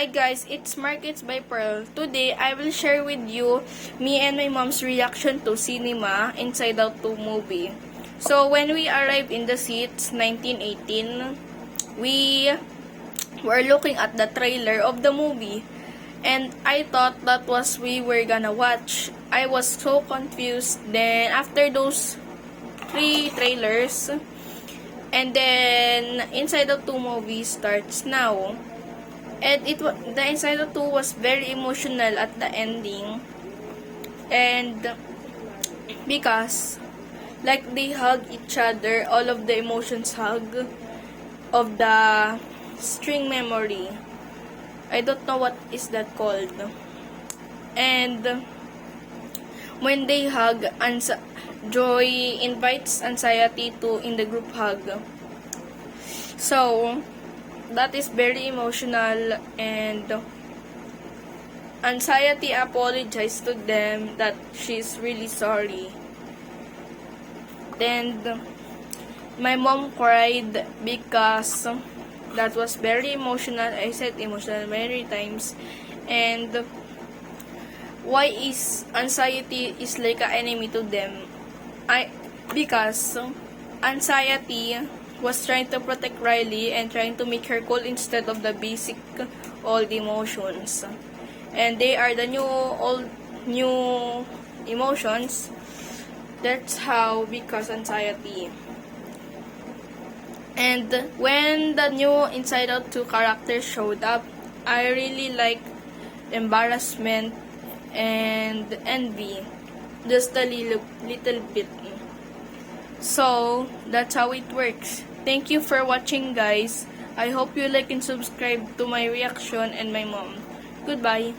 Hi guys, it's Markets by Pearl. Today, I will share with you me and my mom's reaction to Cinema Inside Out 2 movie. So, when we arrived in the seats, 1918, we were looking at the trailer of the movie. And I thought that was we were gonna watch. I was so confused. Then, after those 3 trailers, and then Inside Out 2 movie starts now. And the Inside Out 2 was very emotional at the ending. And because like they hug each other, all of the emotions hug of the string memory. I don't know what is that called. And when they hug, Joy invites Anxiety to in the group hug. So that is very emotional, and Anxiety apologized to them that she's really sorry. And my mom cried because that was very emotional. I said emotional many times. And why is Anxiety is like an enemy to them? Because Anxiety was trying to protect Riley and trying to make her cool instead of the basic old emotions. And they are the new emotions. That's how, because Anxiety. And when the new Inside Out 2 characters showed up, I really like embarrassment and envy. Just a little bit. So, that's how it works. Thank you for watching, guys. I hope you like and subscribe to my reaction and my mom. Goodbye.